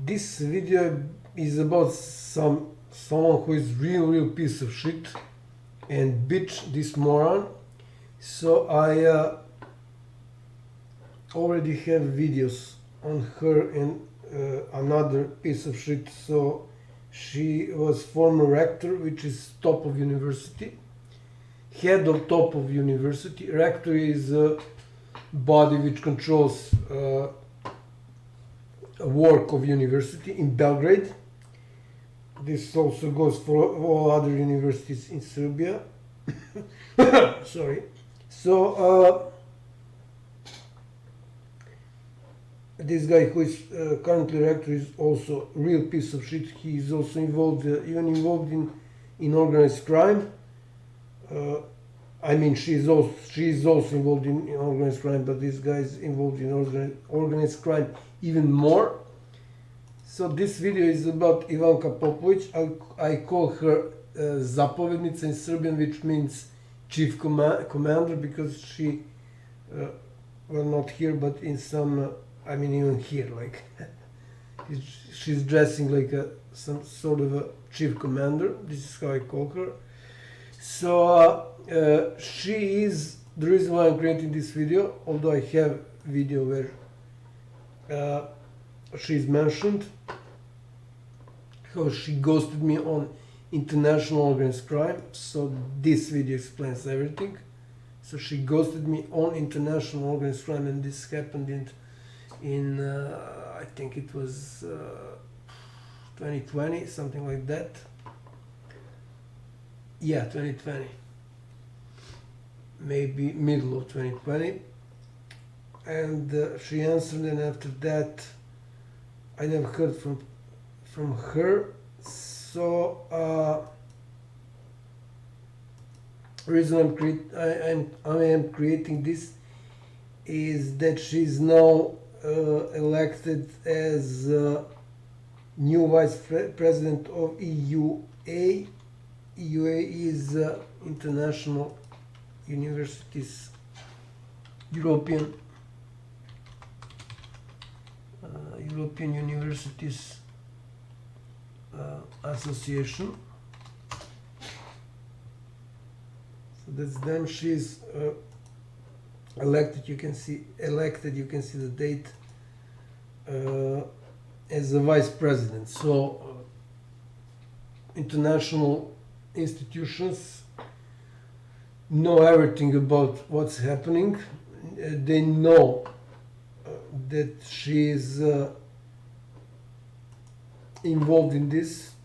This video is about someone who is real piece of shit and bitch, this moron. So I already have videos on her and another piece of shit. So she was former rector, which is top of university, head of top of university. Rector is a body which controls work of university in Belgrade. This also goes for all other universities in Serbia. Sorry. So this guy who is currently rector is also a real piece of shit. He is also involved, even involved in organized crime. I mean, she is also involved in organized crime, but this guy is involved in organized crime even more. So this video is about Ivanka Popovic. I call her Zapovednica in Serbian, which means chief commander, because she, well, not here, but in some, I mean, even here, like, she's dressing like some sort of a chief commander. This is how I call her. So she is the reason why I'm creating this video, although I have video where she's mentioned how she ghosted me on international organized crime. So this video explains everything. So she ghosted me on international organized crime, and this happened in I think it was 2020, something like that. Yeah, 2020, maybe middle of 2020. And she answered, and after that I never heard from her. So reason I am creating this is that she's now elected as new vice president of EUA. EUA is International Universities European Universities Association. So that's them. She's elected. You can see the date as a vice president. So international institutions know everything about what's happening. They know that she is involved in this,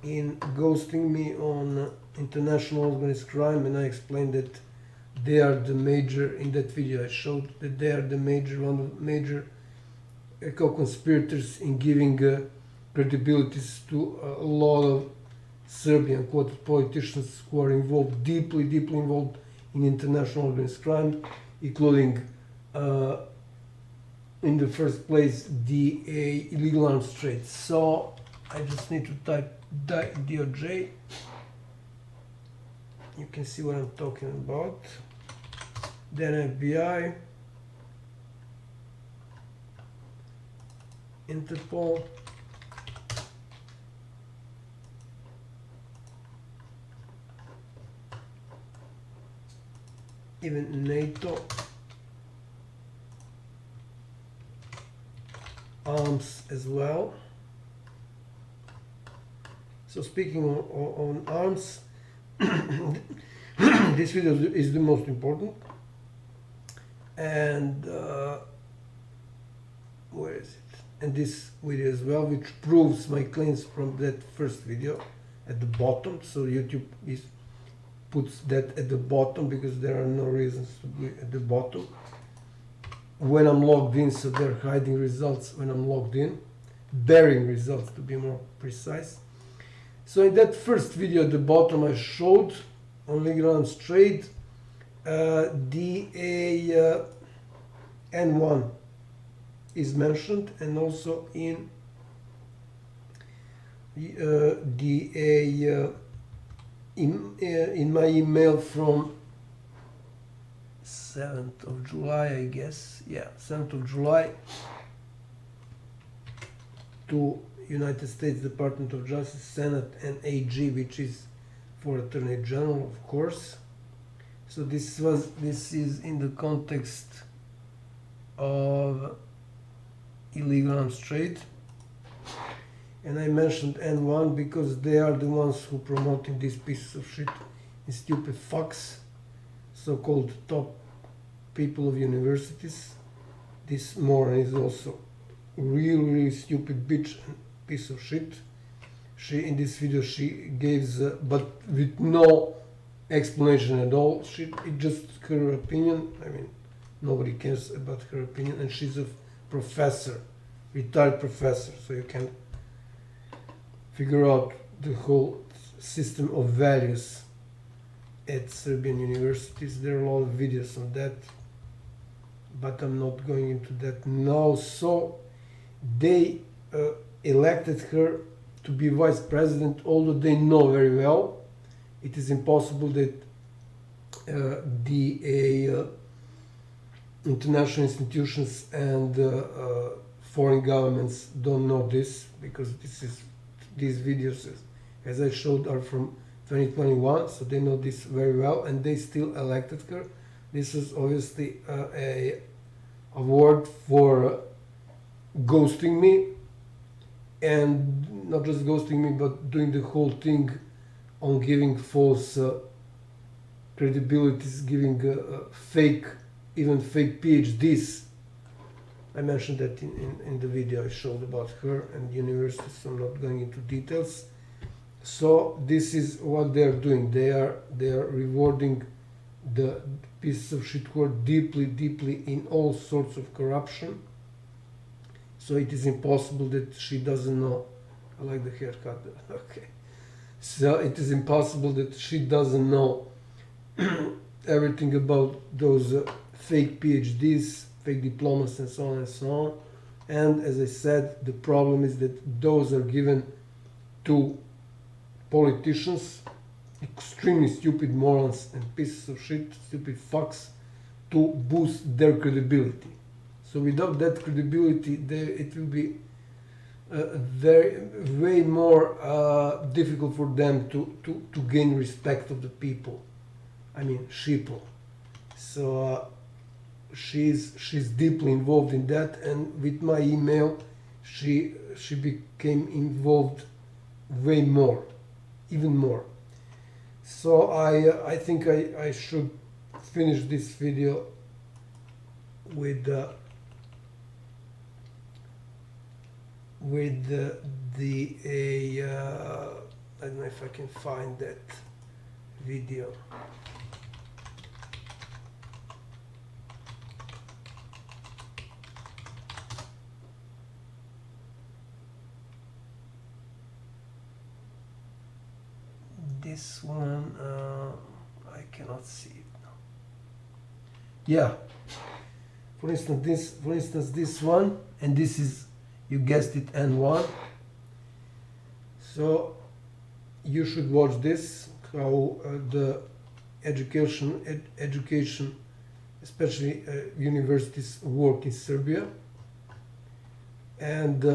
in ghosting me on international organized crime, and I explained that they are the major, in that video I showed that they are the one of the major co-conspirators in giving credibilities to a lot of Serbian quoted politicians who are involved, deeply involved in international organized crime, including in the first place the illegal arms trade. So I just need to type DOJ. You can see what I'm talking about. Then FBI, Interpol, even NATO, arms as well. So speaking on arms, this video is the most important. And where is it? And this video as well, which proves my claims from that first video at the bottom. So YouTube puts that at the bottom because there are no reasons to be at the bottom when I'm logged in. So they're hiding results when I'm logged in, burying results to be more precise. So in that first video at the bottom I showed on legal arms trade DAN1 is mentioned, and also in in my email from 7th of July, I guess. Yeah, 7th of July. to United States Department of Justice, Senate, and AG, which is for Attorney General, of course. So this is in the context of illegal arms trade. And I mentioned N1 because they are the ones who promoting these pieces of shit and stupid fucks, so-called top people of universities. This moron is also really stupid bitch and piece of shit. She, in this video, she gives, but with no explanation at all. It's just her opinion. I mean, nobody cares about her opinion, and she's a professor, retired professor, so you can figure out the whole system of values at Serbian universities. There are a lot of videos on that, but I'm not going into that now. So they elected her to be vice president, although they know very well it is impossible that the international institutions and foreign governments don't know this, because these videos, as I showed, are from 2021, so they know this very well, and they still elected her. This is obviously a award for ghosting me, and not just ghosting me, but doing the whole thing on giving false credibilities, giving even fake Ph.D.s. I mentioned that in the video I showed about her and universities, so I'm not going into details. So this is what they are doing. They are rewarding the pieces of shit who are deeply in all sorts of corruption. So it is impossible that she doesn't know. I like the haircut. Okay. So it is impossible that she doesn't know everything about those fake PhDs, fake diplomas, and so on and so on. And as I said, the problem is that those are given to politicians, extremely stupid morons and pieces of shit, stupid fucks, to boost their credibility. So without that credibility, it will be way more difficult for them to gain respect of the people. I mean, sheeple. So she's deeply involved in that, and with my email, she became involved way more, even more. So I think I should finish this video with I don't know if I can find that video. This one, I cannot see it now. Yeah. For instance, this one, and this is, you guessed it, N1. So you should watch this, how the education, especially universities, work in Serbia. And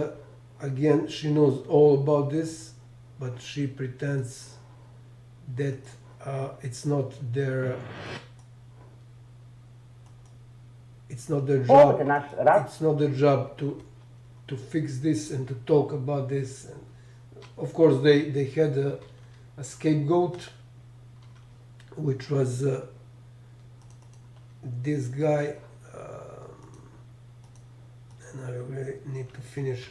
again, she knows all about this, but she pretends that it's not their job. It's not their job to fix this and to talk about this. And of course, they had a scapegoat, which was this guy. And I really need to finish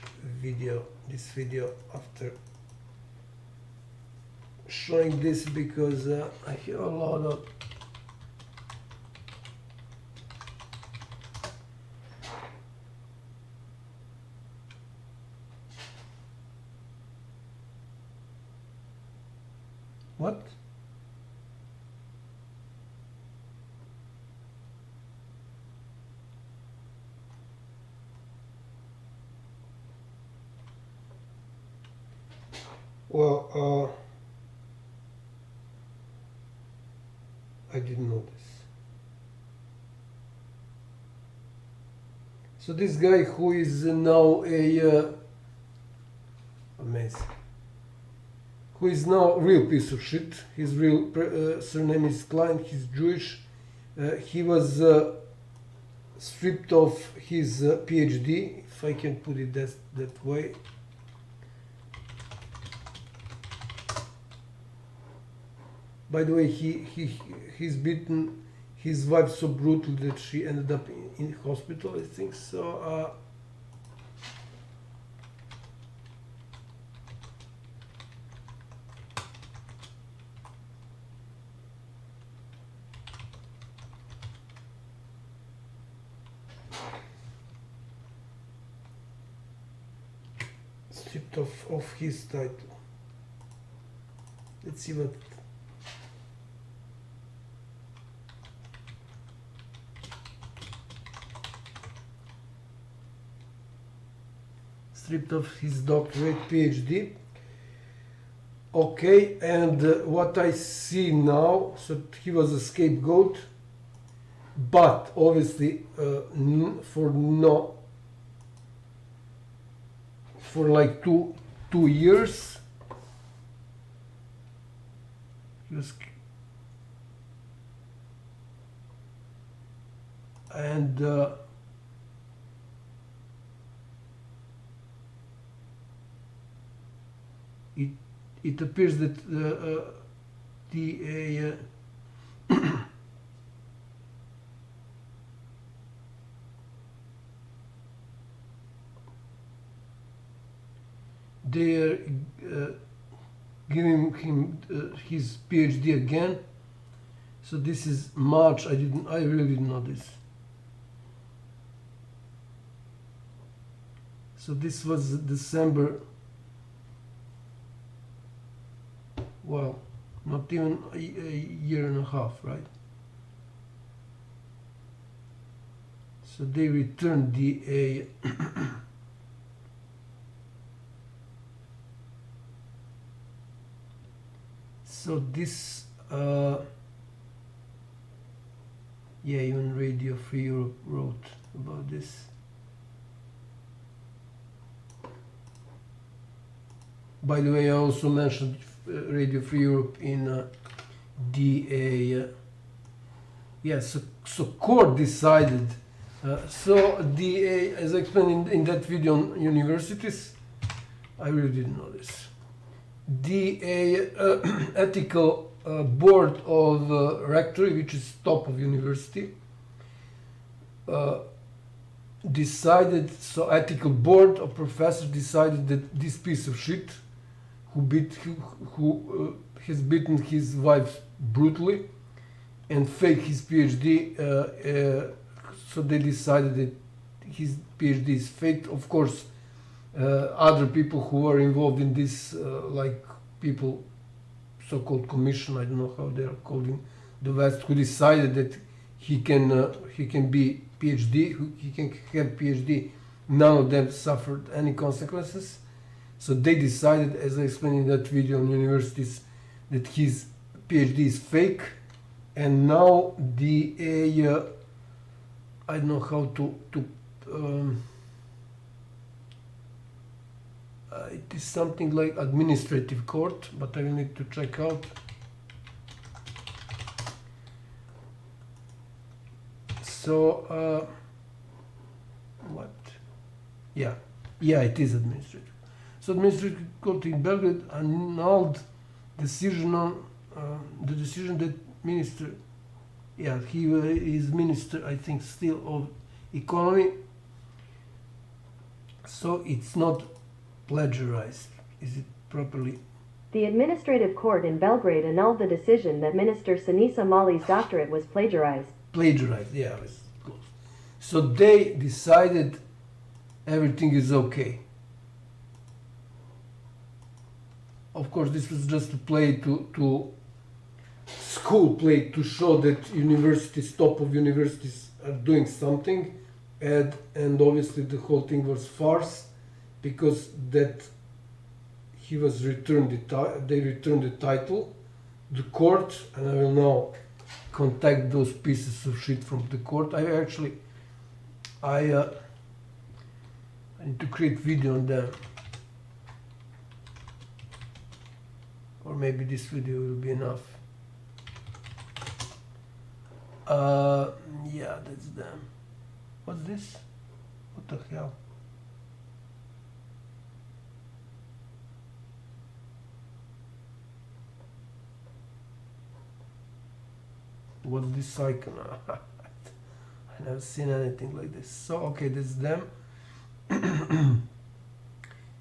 this video after showing this, because I hear a lot of what? Well, I didn't know this. So this guy, who is now a Amazing. Who is now a real piece of shit. His real surname is Klein. He's Jewish. He was stripped of his Ph.D., if I can put it that way. By the way, he's beaten his wife so brutally that she ended up in hospital, I think. So stripped of his title. Let's see what. Stripped of his doctorate, PhD. Okay, and what I see now, so he was a scapegoat, but obviously for like two years he was, and it appears that the they are giving him his PhD again. So this is March. I really didn't know this. So this was December. Well, not even a year and a half, right? So they returned the so this yeah, even Radio Free Europe wrote about this. By the way, I also mentioned Radio Free Europe in the yes. So court decided. So the as I explained in that video on universities, I really didn't know this. The ethical board of rectory, which is top of university, decided. So ethical board of professors decided that this piece of shit, who has beaten his wife brutally and faked his PhD, so they decided that his PhD is faked. Of course, other people who are involved in this, like people, so-called commission, I don't know how they are called in the West, who decided that he can be PhD, he can have PhD. None of them suffered any consequences. So they decided, as I explained in that video on universities, that his PhD is fake, and now the I don't know how to it is something like administrative court, but I will need to check out. So what? Yeah, it is administrative. So administrative court in Belgrade annulled decision on the decision that minister, he is minister, I think, still of economy. So it's not plagiarized. Is it properly? The administrative court in Belgrade annulled the decision that Minister Sinisa Mali's doctorate was plagiarized. Plagiarized, yeah, it's close. So they decided everything is okay. Of course, this was just a play to school play to show that universities, top of universities, are doing something, and obviously the whole thing was farce, because that he was returned they returned the title, the court, and I will now contact those pieces of shit from the court. I need to create video on them. maybe this video will be enough. Yeah, that's them. What's this? What the hell? What's this icon? I never seen anything like this. So okay, that's them.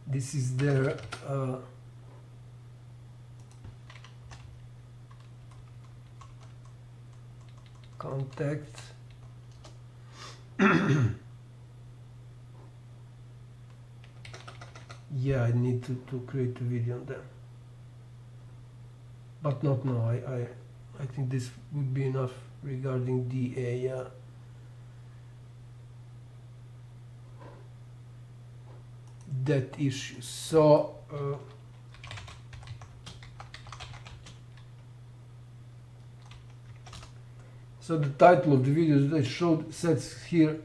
This is their contact. Yeah, I need to create a video on them, but not now. I think this would be enough regarding the that issue. So so the title of the video that showed says here,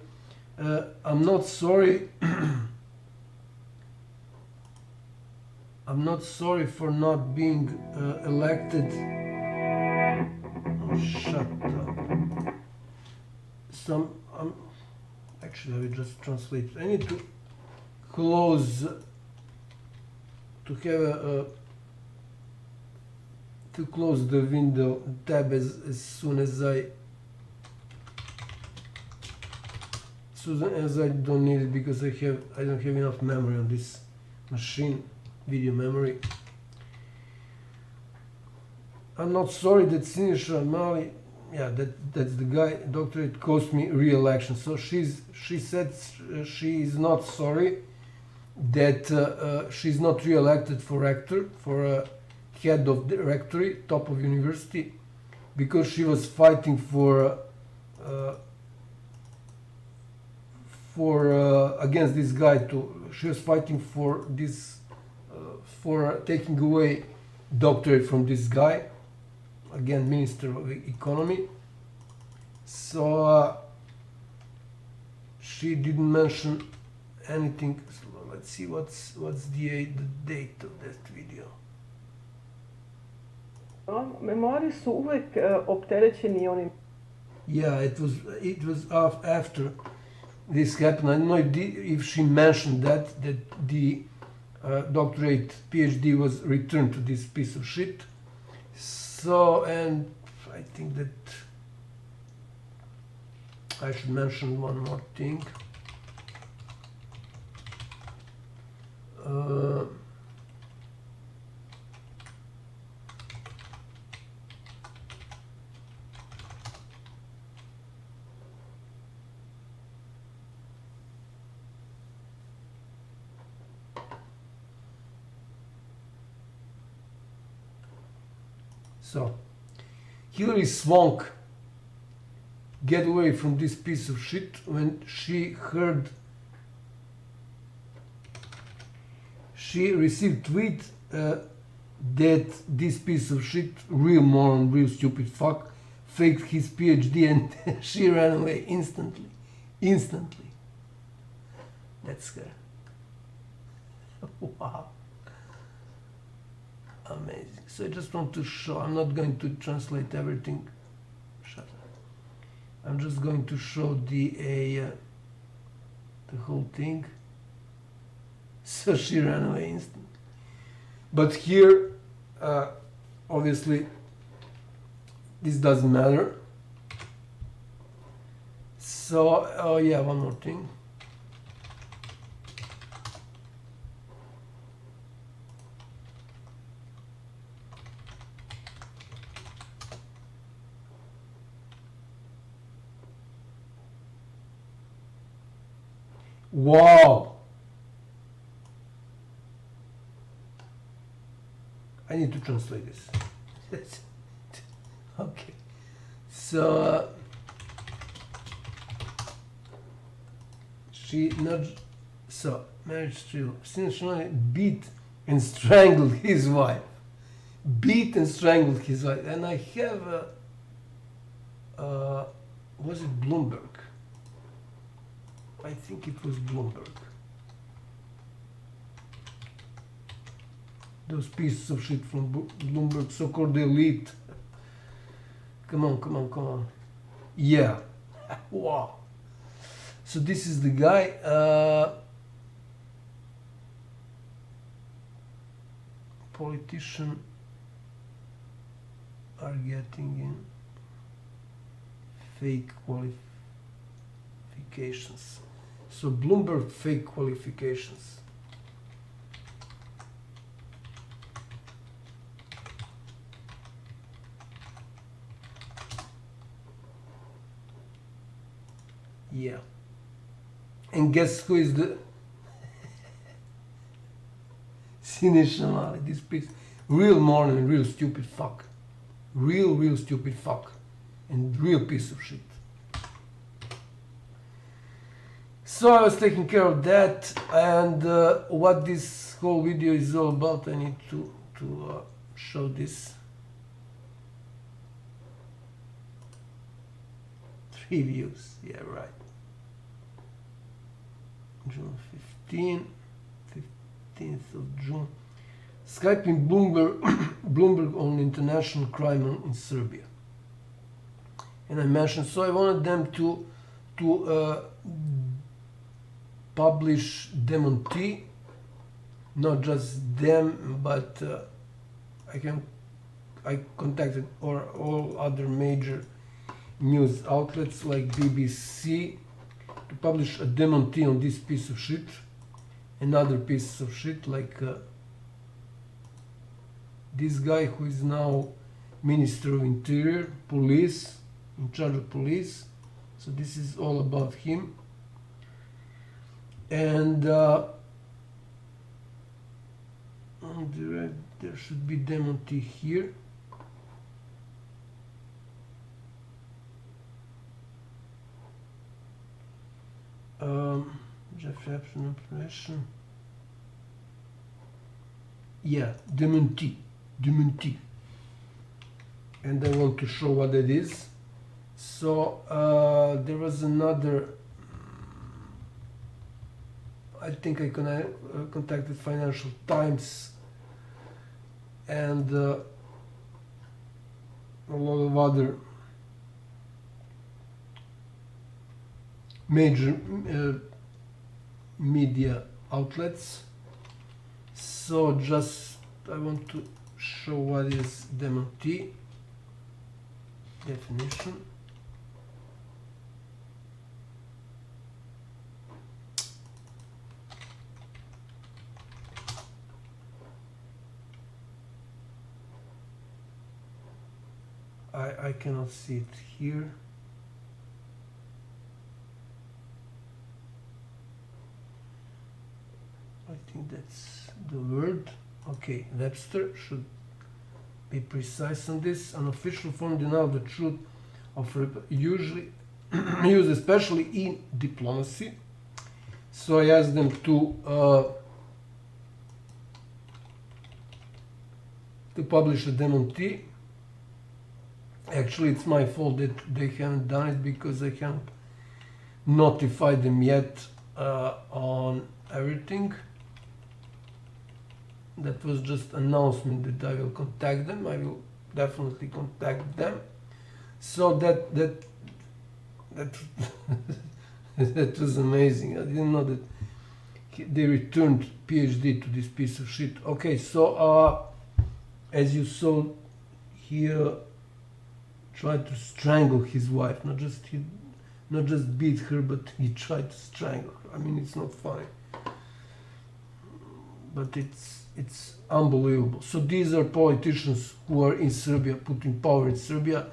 I'm not sorry. I'm not sorry for not being elected. Oh, shut up. Actually, I will just translate. I need to close to have to close the window tab as soon as I don't need it, because I don't have enough memory on this machine, video memory. I'm not sorry that Sinisa Mali, yeah, that's the guy, doctorate cost me re-election. So she said she is not sorry that she's not re-elected for rector, for head of the rectory, top of university, because she was fighting for against this guy. She was fighting for this for taking away doctorate from this guy, again Minister of Economy. So she didn't mention anything. So let's see what's the date of that video. Memori su uvek opterećeni onim. Yeah, it was after this happened. I don't know if she mentioned that the doctorate PhD was returned to this piece of shit. So, and I think that I should mention one more thing. So, Hilary Swank get away from this piece of shit when she heard, she received tweet that this piece of shit, real moron, real stupid fuck, faked his PhD, and she ran away instantly. That's her. Wow. Amazing. So I just want to show, I'm not going to translate everything. Shut up. I'm just going to show the whole thing. So she ran away instantly. But here, obviously, this doesn't matter. So, oh yeah, one more thing. Wow! I need to translate this. Okay. So, she nudged, so, marriage to, since she beat and strangled his wife. Beat and strangled his wife. And I have was it Bloomberg? I think it was Bloomberg. those pieces of shit from Bloomberg, so-called elite. Come on, come on, come on. Yeah. Wow. So this is the guy. Politician are getting in fake qualifications. So Bloomberg fake qualifications. Yeah. And guess who is the Sinisa Mali, this piece. Real morning, real stupid fuck. Real stupid fuck. And real piece of shit. So I was taking care of that, and what this whole video is all about, I need to show this. 3 views, yeah, right. June 15th of June. Skyping Bloomberg on international crime in Serbia. And I mentioned, so I wanted them to publish dementi, not just them, but I contacted all other major news outlets like BBC to publish a dementi on this piece of shit and other pieces of shit like this guy who is now Minister of Interior, Police, in charge of police. So this is all about him. And there should be dementi here. Jeff Epson operation. Yeah, dementi. And I want to show what it is. So there was another. I think I contacted Financial Times and a lot of other major media outlets. So just I want to show what is dementi definition. I cannot see it here. I think that's the word. Okay, Webster should be precise on this. An official form denial the truth of usually used especially in diplomacy. So I asked them to publish a dementi. Actually, it's my fault that they haven't done it because I haven't notified them yet on everything. That was just announcement that I will contact them. I will definitely contact them. So that that was amazing. I didn't know that they returned Ph.D. to this piece of shit. Okay, so as you saw here, tried to strangle his wife. Not just beat her, but he tried to strangle her. I mean, it's not funny, but it's unbelievable. So these are politicians who are in Serbia, putting power in Serbia.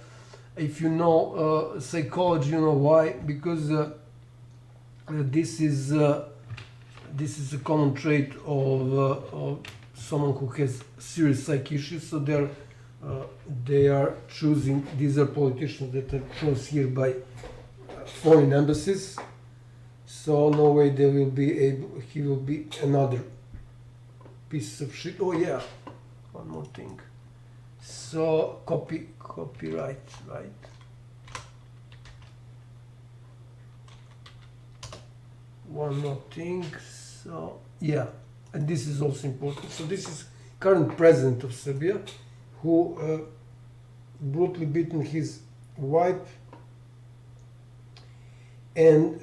If you know psychology, you know why. Because this is a common trait of someone who has serious psych issues. So they are choosing. These are politicians that are chosen here by foreign embassies. So no way they will be able. He will be another piece of shit. Oh yeah, one more thing. So copyright, right? One more thing. So yeah, and this is also important. So this is current president of Serbia, who brutally beaten his wife, and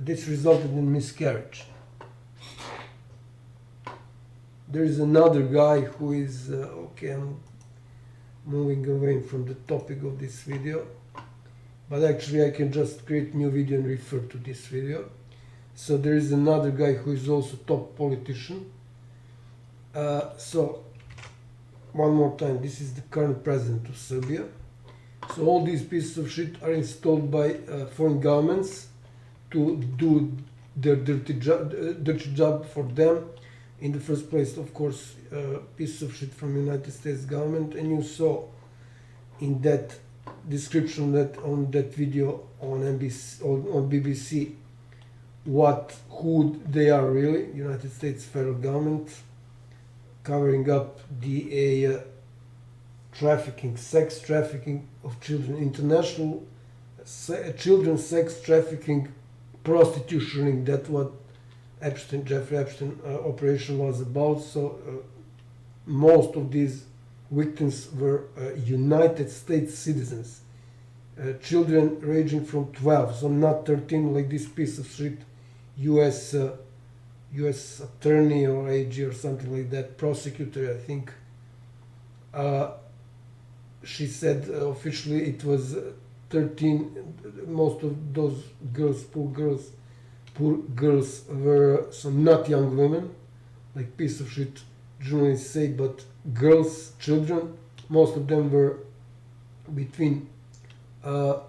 this resulted in miscarriage. There is another guy who is okay. I'm moving away from the topic of this video, but actually I can just create new video and refer to this video. So there is another guy who is also top politician. So one more time, this is the current president of Serbia. So all these pieces of shit are installed by foreign governments to do their dirty job for them. In the first place, of course, pieces of shit from United States government, and you saw in that description that on that video on NBC, on BBC, who they are really. United States federal government covering up the trafficking, sex trafficking of children, international children sex trafficking, prostitutioning. That's what Jeffrey Epstein operation was about. So most of these victims were United States citizens, children ranging from 12, so not 13 like this piece of shit U.S. attorney or AG or something like that, prosecutor, I think. She said officially it was 13. Most of those girls, poor girls, were some not young women, like piece of shit journalists say, but girls, children. Most of them were between 12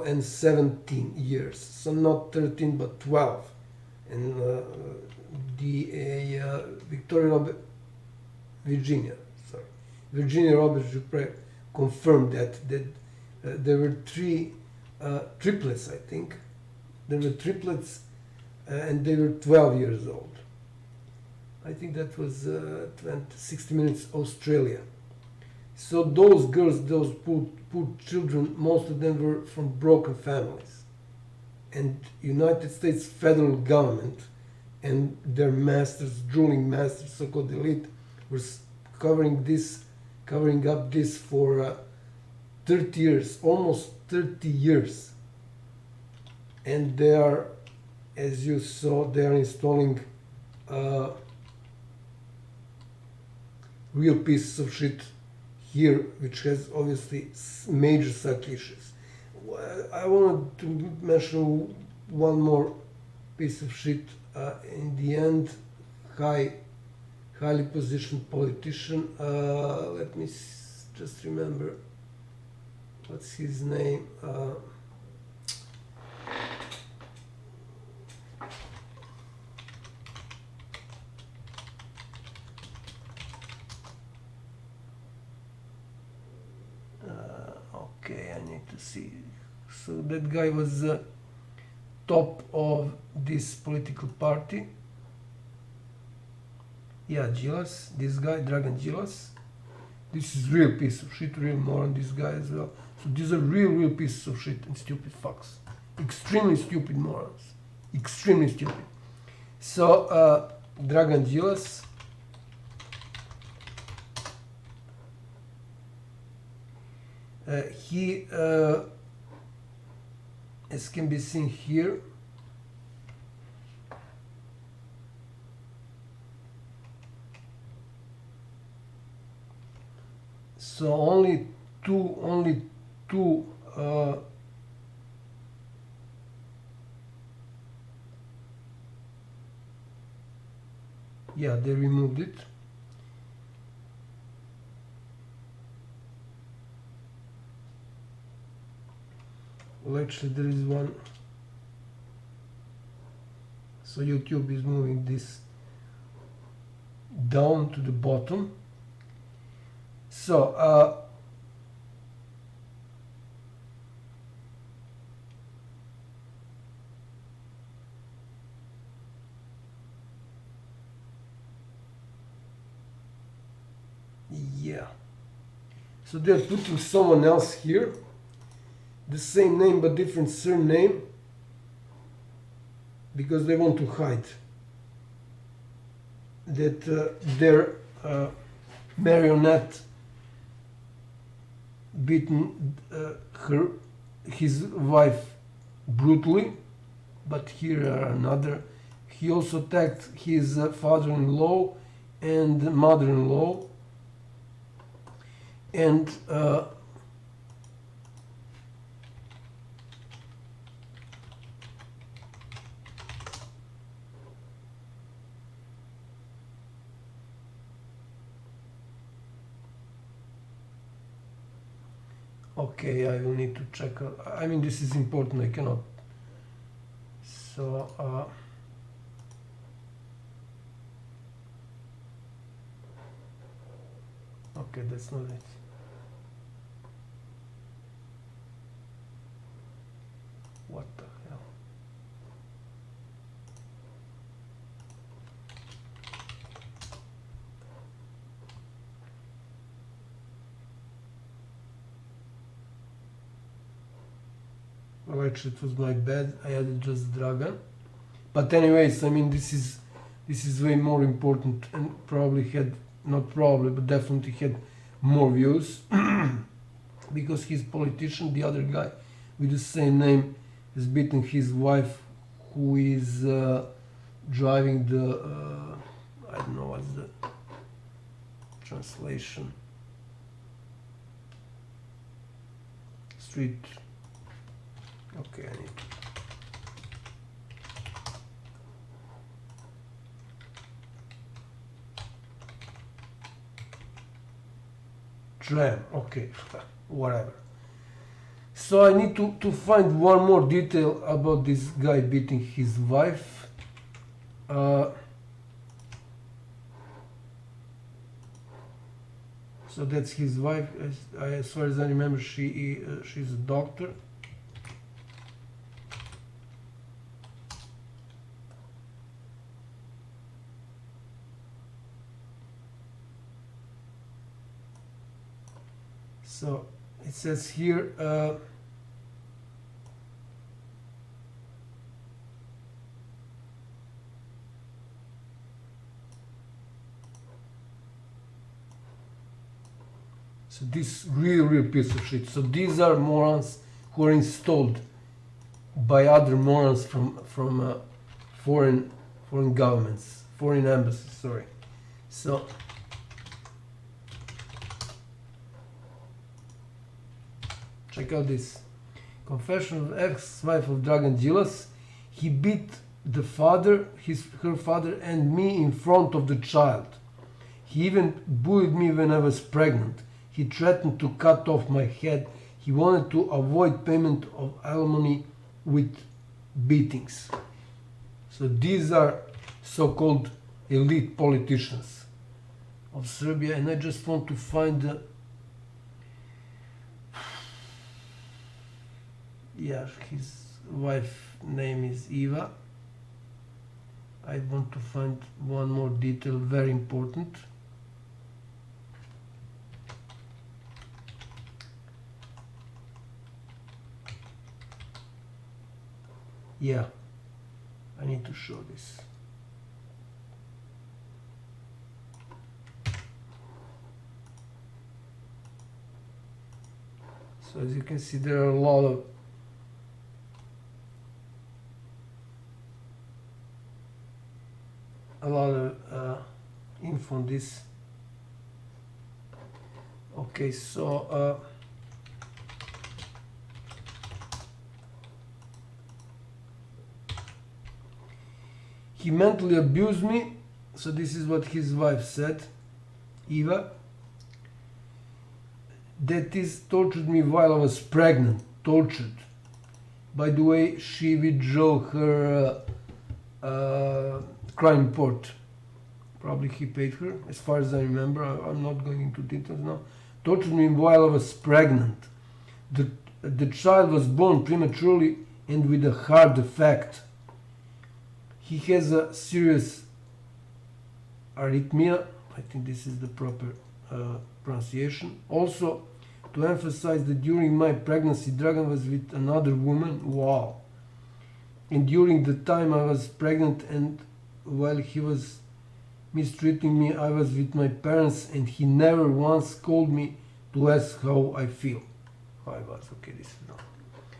and 17 years, so not 13 but 12. And Virginia Roberts Dupre confirmed that there were triplets, I think. There were triplets, and they were 12 years old. I think that was 60 Minutes Australia. So those girls, those poor children, most of them were from broken families. And United States federal government and their masters, drooling masters, so-called elite, were covering up this for 30 years, almost 30 years. And they are, as you saw, they are installing real pieces of shit here, which has obviously major such issues. I wanted to mention one more piece of shit in the end. Highly positioned politician. Let me just remember what's his name. Okay, I need to see. So that guy was top of this political party. Yeah, Djilas, this guy, Dragan Djilas. This is real piece of shit, real moron, this guy as well. So these are real pieces of shit and stupid fucks. Extremely stupid morons. Extremely stupid. So, Dragan Djilas. He, as can be seen here, so only two yeah, they removed it. Well, actually there is one. So YouTube is moving this down to the bottom. So yeah, so they're putting someone else here, the same name but different surname, because they want to hide. that their marionette beaten his wife brutally, but here are another. He also attacked his father-in-law and mother-in-law, and okay, I will need to check. I mean, this is important. I cannot. So. Okay, that's not it. What the hell? Well, actually, it was my bad. I added just Dragan. But anyways, I mean, this is way more important, and probably had, not probably, but definitely had more views because his politician, the other guy with the same name, is beating his wife, who is driving the I don't know what's the translation, street. Okay, I need to. Tram, okay, whatever. So I need to find one more detail about this guy beating his wife. So that's his wife. As far as I remember, she's a doctor. So it says here, so this real piece of shit. So these are morons who are installed by other morons from foreign governments, foreign embassies. Sorry. So. Check out this. Confession of ex-wife of Dragan Djilas. He beat the father, her father and me in front of the child. He even bullied me when I was pregnant. He threatened to cut off my head. He wanted to avoid payment of alimony with beatings. So these are so-called elite politicians of Serbia, and I just want to find the yeah, his wife's name is Eva. I want to find one more detail, very important. Yeah, I need to show this. So as you can see, there are a lot of info on this. Okay, so he mentally abused me. So this is what his wife said, Eva. That is, tortured me while I was pregnant. Tortured. By the way, she withdrew her crime report. Probably he paid her, as far as I remember. I'm not going into details now. Tortured me while I was pregnant. The child was born prematurely and with a heart defect. He has a serious arrhythmia. I think this is the proper pronunciation. Also, to emphasize that during my pregnancy, Dragan was with another woman. Wow. And during the time I was pregnant and while he was mistreating me. I was with my parents and he never once called me to ask how I feel. I was, okay, this is not.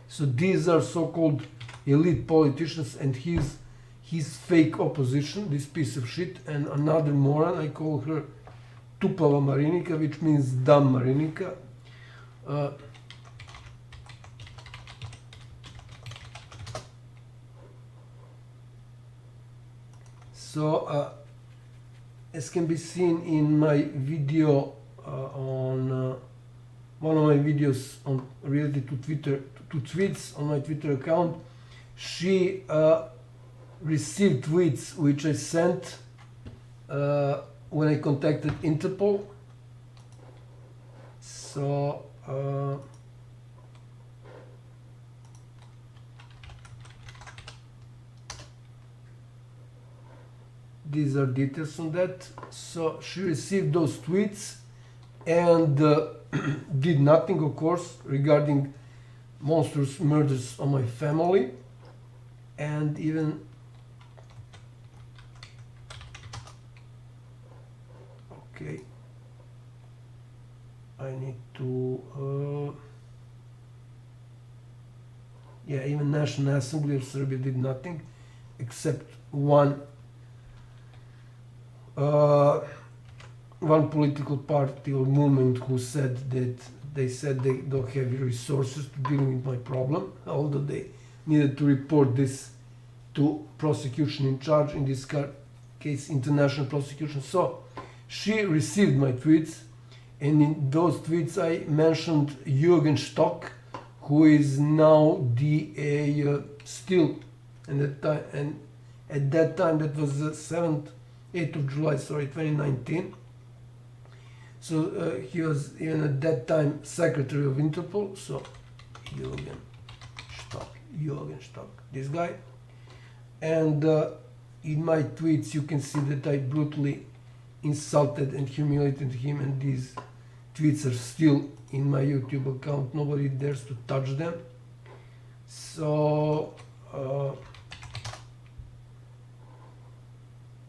So these are so-called elite politicians and his fake opposition, this piece of shit, and another moron, I call her Tupava Marinika, which means dumb Marinika. So, as can be seen in my video on one of my videos on related to Twitter, to tweets on my Twitter account, she received tweets which I sent when I contacted Interpol. So these are details on that. So she received those tweets and did nothing, of course, regarding monstrous murders on my family, and even okay, I need to yeah, even National Assembly of Serbia did nothing except one political party or movement who said that they don't have resources to deal with my problem, although they needed to report this to prosecution in charge, in this case international prosecution. So she received my tweets, and in those tweets I mentioned Jürgen Stock, who is now DA still, and at that time that was the 8th of July, sorry, 2019. So he was even at that time secretary of Interpol. So Jürgen Stock, this guy. And in my tweets you can see that I brutally insulted and humiliated him, and these tweets are still in my YouTube account. Nobody dares to touch them. So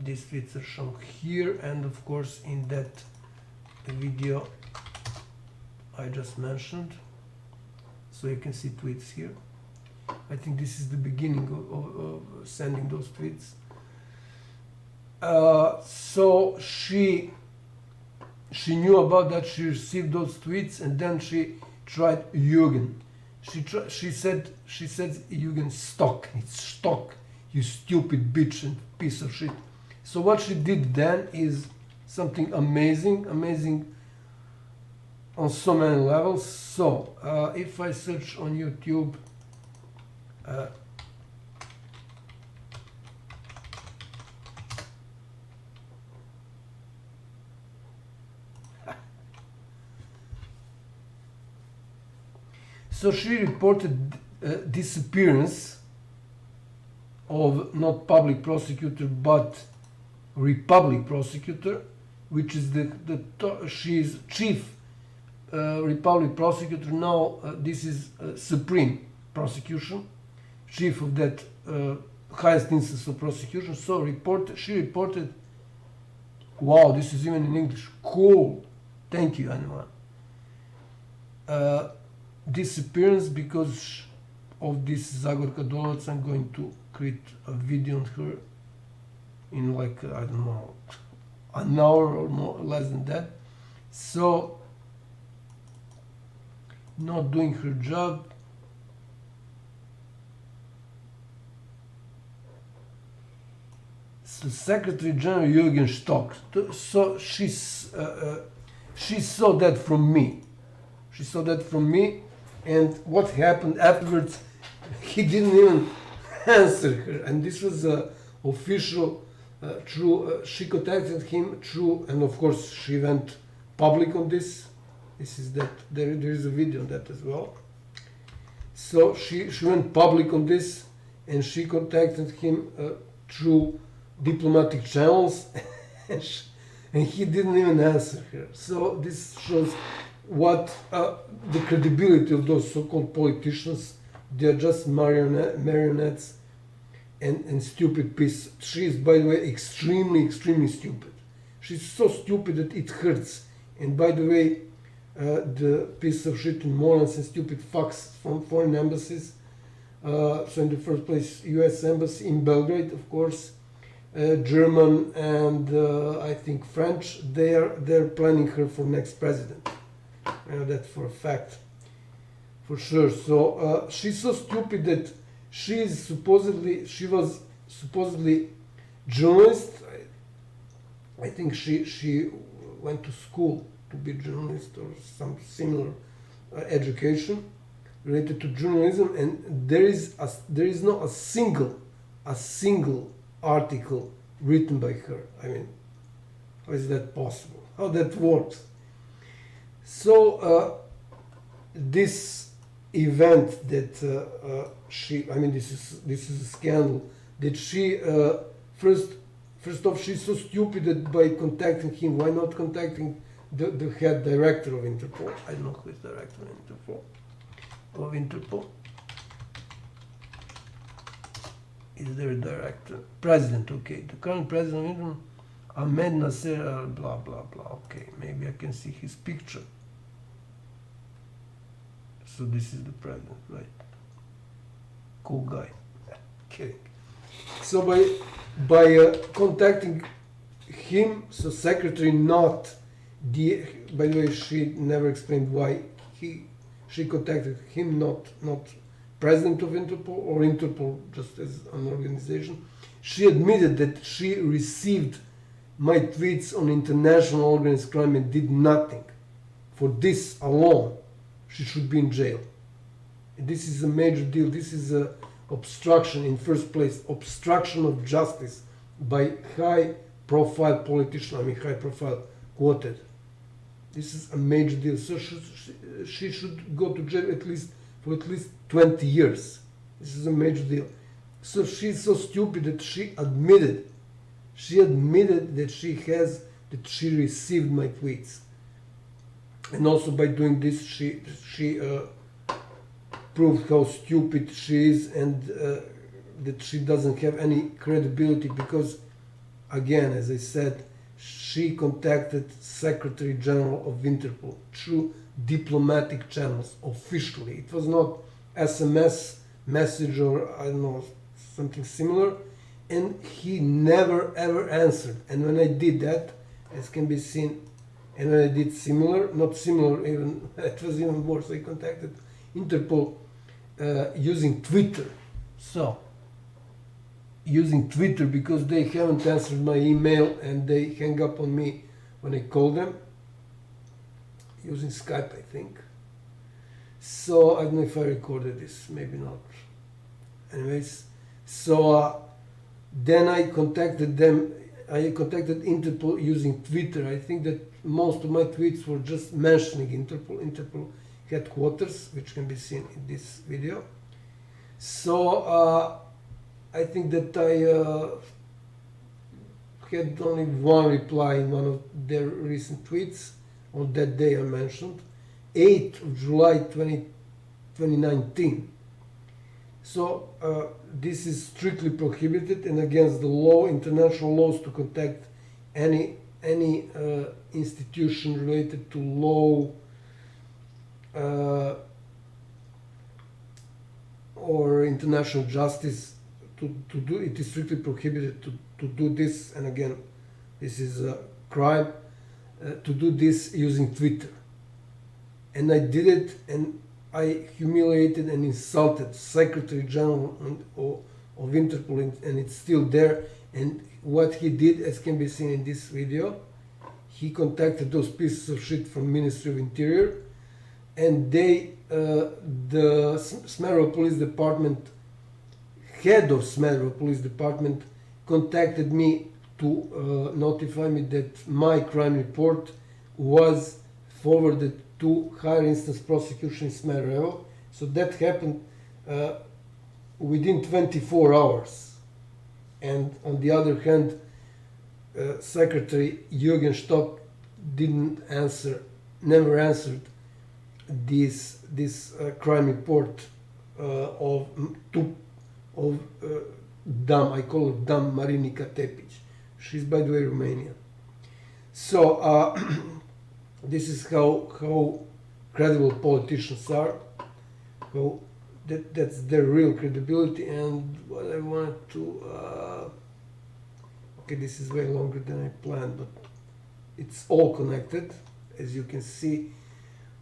these tweets are shown here, and of course in that video I just mentioned. So you can see tweets here. I think this is the beginning of sending those tweets. So she knew about that. She received those tweets, and then she tried Jürgen. She said Jürgen Stock. It's Stock, you stupid bitch and piece of shit. So what she did then is something amazing on so many levels. So if I search on YouTube so she reported disappearance of not public prosecutor but Republic prosecutor, which is she is chief Republic prosecutor now. This is Supreme prosecution, chief of that highest instance of prosecution. So she reported, wow, this is even in English, cool, thank you Anima, disappearance because of this Zagorka Dolovac. I'm going to create a video on her in like, I don't know, an hour or more, less than that. So, not doing her job. So Secretary General Jürgen Stock. So she saw that from me. She saw that from me, and what happened afterwards, he didn't even answer her, and this was official. She contacted him through, and of course she went public on this. This is that there is a video on that as well. So she went public on this, and she contacted him through diplomatic channels, and he didn't even answer her. So this shows what the credibility of those so-called politicians. They are just marionettes and stupid piece. She is, by the way, extremely stupid. she's so stupid that it hurts. And by the way, the piece of shit and morons and stupid fucks from foreign embassies. So in the first place, U.S. embassy in Belgrade, of course, German and I think French. They're planning her for next president. That for a fact, for sure. So she's so stupid that she was supposedly journalist. I think she went to school to be journalist or some similar education related to journalism, and there is not a single article written by her. I mean, how is that possible? How that works? So this event that this is a scandal that she first off, she's so stupid that by contacting him, why not contacting the head director of Interpol? I don't know who is director of Interpol. Is there a director? President, okay. The current president of Interpol, Ahmed Nasser, blah, blah, blah. Okay, maybe I can see his picture. So this is the president, right? Cool guy. Kidding. So by contacting him, so secretary, not the. By the way, she never explained why she contacted him, not president of Interpol or Interpol just as an organization. She admitted that she received my tweets on international organized crime and did nothing. For this alone, she should be in jail. This is a major deal. This is a obstruction in first place, obstruction of justice by high-profile politician. I mean, high-profile quoted. This is a major deal. So she should go to jail for at least 20 years. This is a major deal. So she's so stupid that she admitted that she received my tweets. And also by doing this, she proved how stupid she is and that she doesn't have any credibility because, again, as I said, she contacted Secretary General of Interpol through diplomatic channels officially. It was not SMS message or I don't know, something similar, and he never ever answered. And when I did that, as can be seen, and when I did similar, not similar even, it was even worse, I contacted Interpol using Twitter. So, using Twitter because they haven't answered my email and they hang up on me when I call them. Using Skype, I think. So, I don't know if I recorded this, maybe not. Anyways, so then I contacted them. I contacted Interpol using Twitter. I think that most of my tweets were just mentioning Interpol headquarters, which can be seen in this video. So I think that I had only one reply in one of their recent tweets on that day I mentioned, 8th of July 2019. So this is strictly prohibited and against the law, international laws, to contact any institution related to law or international justice. To do it is strictly prohibited to do this, and again, this is a crime to do this using Twitter. And I did it, and I humiliated and insulted Secretary General of Interpol, and it's still there. And what he did, as can be seen in this video, he contacted those pieces of shit from Ministry of Interior, and they, the Smederevo Police Department, head of Smederevo Police Department, contacted me to notify me that my crime report was forwarded to higher instance prosecution in Smederevo. So that happened within 24 hours. And on the other hand, Secretary Jürgen Stock never answered this crime report of Dam, I call her Dam Marinika Tepic. She's, by the way, Romanian. So this is how credible politicians are. How that's their real credibility. And what I wanted to okay, this is way longer than I planned, but it's all connected, as you can see.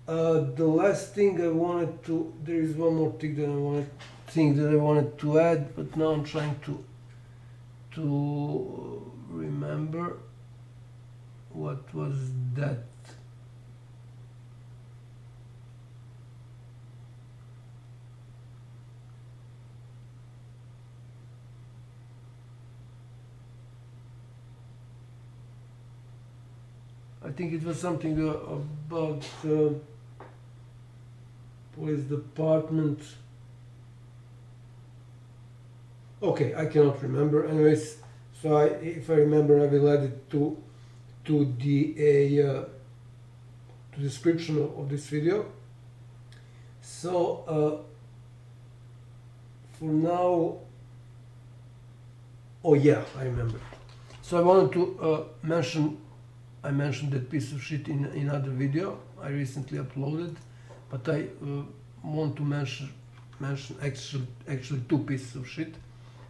The last thing I wanted to, there is one more thing that I wanted to add, but now I'm trying to remember what was that. I think it was something about police department. Okay, I cannot remember. Anyways, so if I remember, I will add it to the description of this video. So for now, oh yeah, I remember. So I wanted to mention. I mentioned that piece of shit in another video I recently uploaded, but I want to mention actually two pieces of shit.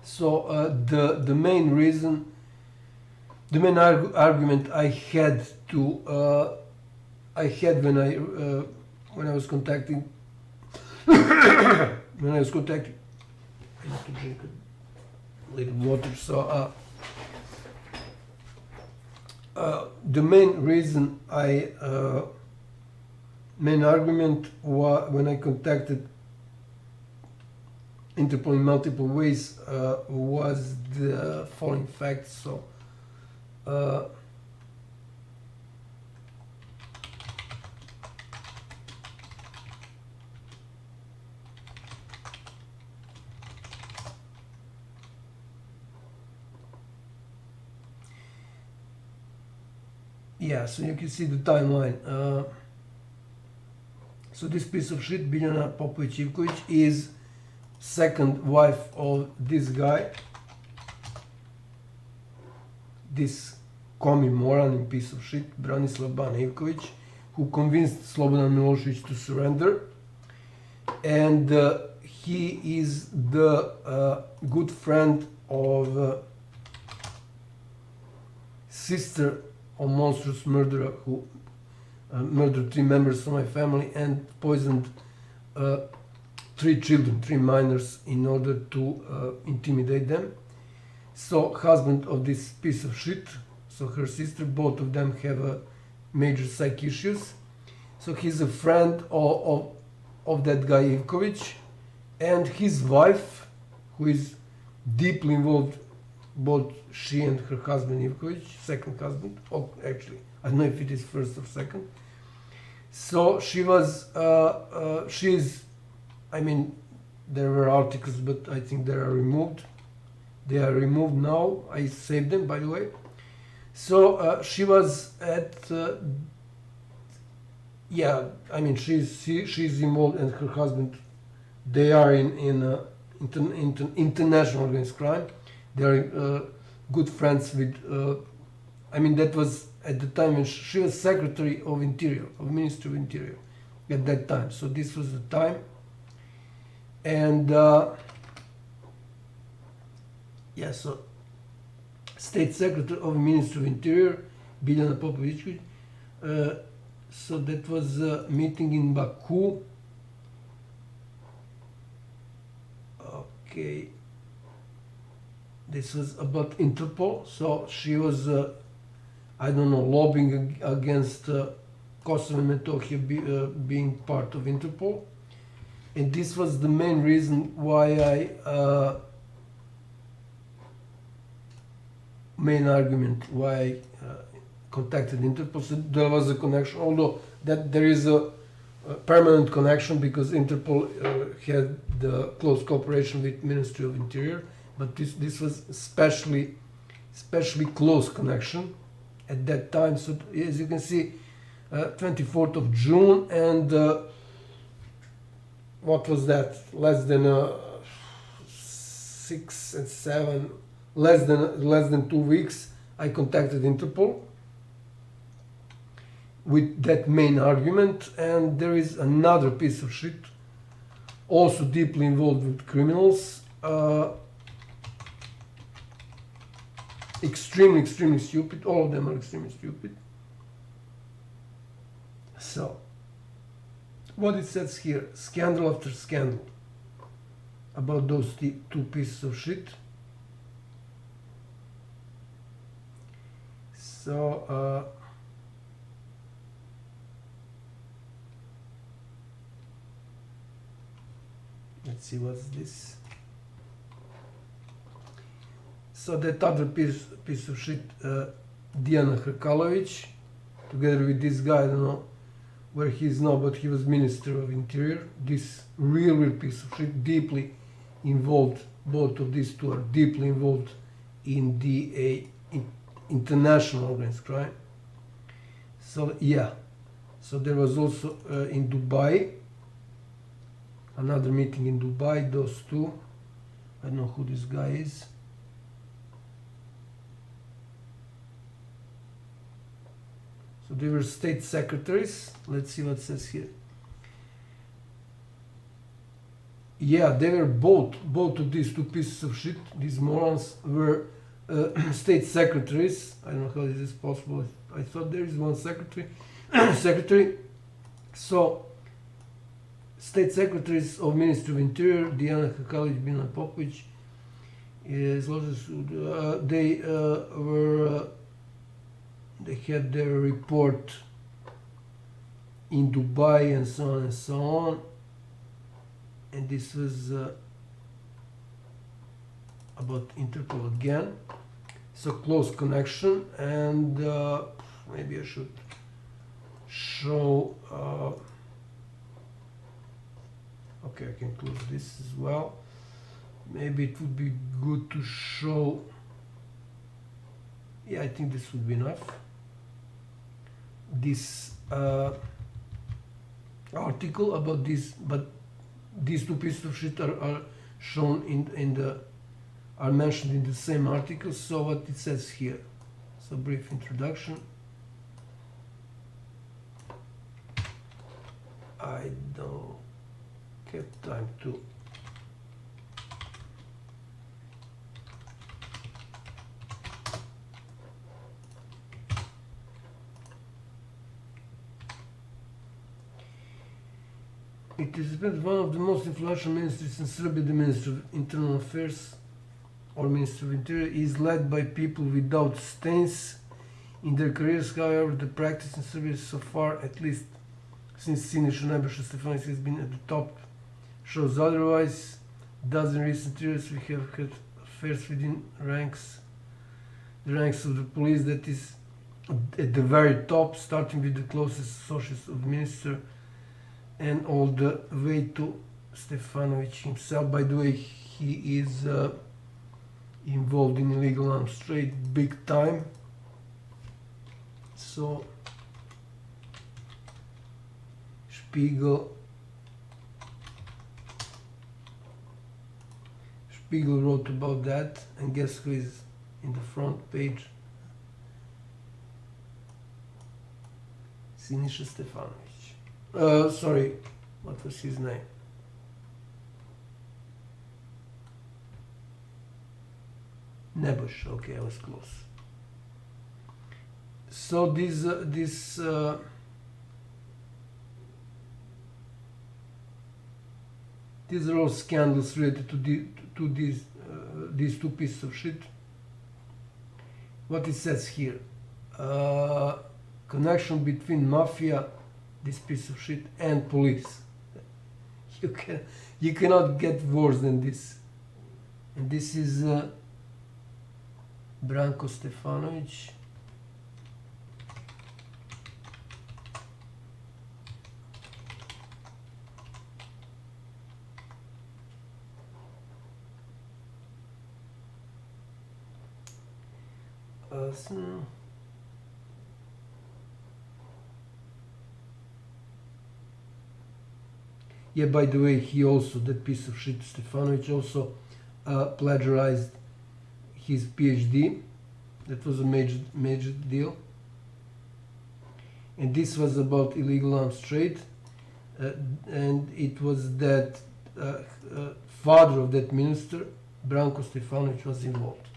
So the main reason, the main argument I had when I was contacting I need to drink a little water. So the main reason main argument when I contacted Interpol in multiple ways was the following facts. So yeah, so you can see the timeline. So this piece of shit, Biljana Popovic is second wife of this guy, this commie moron and piece of shit, Branislav Ban Ivkovic, who convinced Slobodan Milošević to surrender. And he is the good friend of sister of monstrous murderer who murdered 3 members of my family and poisoned 3 children, 3 minors, in order to intimidate them. So husband of this piece of shit, so her sister, both of them have major psych issues. So he's a friend of that guy Ivkovic, and his wife, who is deeply involved, both she and her husband Ivkovic, second husband, or actually, I don't know if it is first or second. So she was, I mean, there were articles, but I think they are removed. They are removed now. I saved them, by the way. So she was at, yeah, I mean, she's involved, and her husband, they are in international organized crime. They are good friends with, I mean, that was at the time when she was Secretary of Interior, of Ministry of Interior at that time. So this was the time. And yeah, so State Secretary of Ministry of Interior, Biljana Popovic. So that was a meeting in Baku. Okay. This was about Interpol. So she was, I don't know, lobbying against Kosovo and Metohija being part of Interpol. And this was the main reason why main argument why I contacted Interpol. So there was a connection, although that there is a permanent connection because Interpol had the close cooperation with Ministry of Interior, but this was especially close connection at that time. So as you can see, 24th of June, and what was that? Less than 6 and 7, less than 2 weeks. I contacted Interpol, with that main argument. And there is another piece of shit, also deeply involved with criminals, extremely stupid. All of them are extremely stupid. So, what it says here, scandal after scandal about those two pieces of shit. So, let's see what's this. So that other piece of shit, Dijana Hrkalović, together with this guy, I don't know where he is now, but he was Minister of Interior. This real piece of shit, deeply involved, both of these two are deeply involved in the international organized crime. So yeah, so there was also in Dubai, another meeting in Dubai, those two, I don't know who this guy is. So they were state secretaries. Let's see what it says here. Yeah, they were both of these two pieces of shit, these morons, were state secretaries. I don't know how this is possible. I thought there is one secretary. So, state secretaries of Ministry of Interior, Dijana Hrkalović, Untitled Popovic, they had their report in Dubai and so on and so on. And this was about Interpol again. So close connection, and maybe I should show. Okay, I can close this as well. Maybe it would be good to show. Yeah, I think this would be enough. This article about this, but these two pieces of shit are shown are mentioned in the same article. So what it says here. So brief introduction. I don't get time to. It is one of the most influential ministries in Serbia. The Minister of Internal Affairs or Minister of Interior is led by people without stains in their careers. However, the practice in Serbia so far, at least since Siniša Nebojša Stefanović has been at the top, shows otherwise. Thus, in recent years, we have had affairs within the ranks of the police that is at the very top, starting with the closest associates of the minister and all the way to Stefanović himself. By the way, he is involved in illegal arms trade big time. So Spiegel wrote about that, and guess who is in the front page? Siniša Stefanović. Sorry, what was his name? Nebojša, okay, I was close. So these are all scandals related to these two pieces of shit. What it says here, connection between mafia, this piece of shit, and police. You cannot get worse than this. And this is Branko Stefanović. Yeah, by the way, he also, that piece of shit, Stefanović, also plagiarized his Ph.D. That was a major deal. and this was about illegal arms trade, and it was that father of that minister, Branko Stefanovic, was involved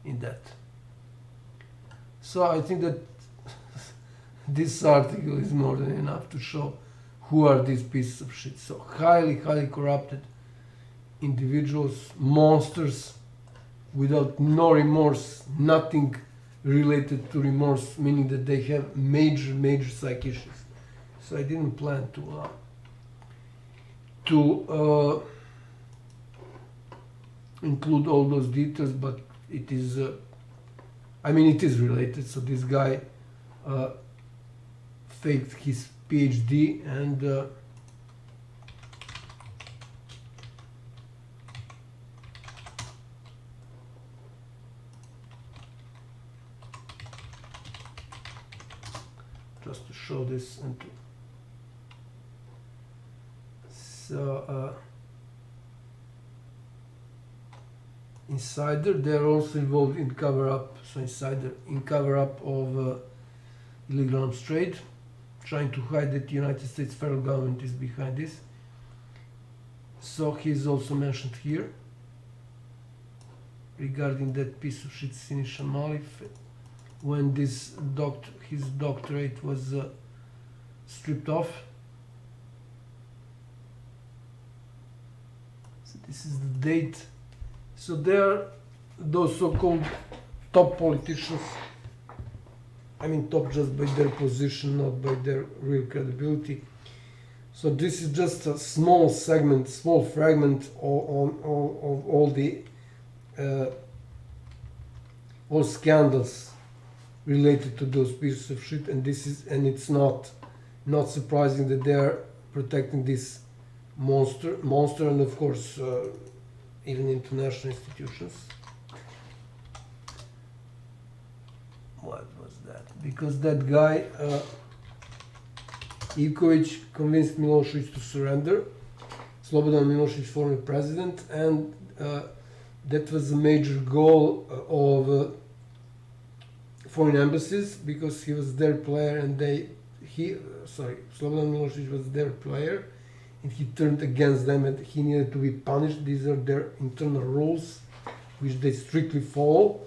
in that. So I think that this article is more than enough to show who are these pieces of shit. So highly corrupted individuals, monsters, without no remorse, nothing related to remorse, meaning that they have major psych issues. So I didn't plan to include all those details, but it is, I mean, it is related. So this guy faked his Ph.D. and just to show this and to so Insider, they're also involved in cover-up. So Insider in cover-up of illegal arms trade, trying to hide that the United States federal government is behind this. So he's also mentioned here regarding that piece of shit Sinisa Mali, when this his doctorate was stripped off. So this is the date. So there, those so-called top politicians, I mean top just by their position, not by their real credibility. So this is just a small segment, small fragment of all the all scandals related to those pieces of shit, and it's not surprising that they are protecting this monster, and of course even international institutions. What was that? Because that guy Ivkovic convinced Milosevic to surrender, Slobodan Milosevic, former president, and that was a major goal of foreign embassies, because he was their player and Slobodan Milosevic was their player, and he turned against them and he needed to be punished. These are their internal rules, which they strictly follow.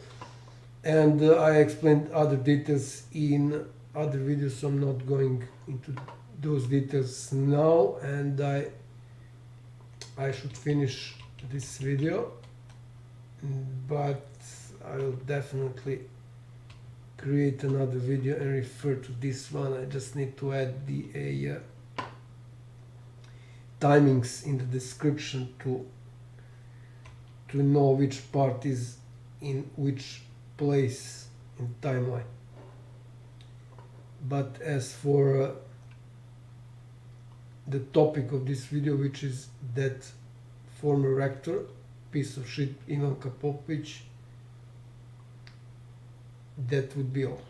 And I explained other details in other videos, so I'm not going into those details now, and I should finish this video, but I will definitely create another video and refer to this one. I just need to add the timings in the description to know which part is in which place in timeline. But as for the topic of this video, which is that former rector, piece of shit Ivanka Popovic, that would be all.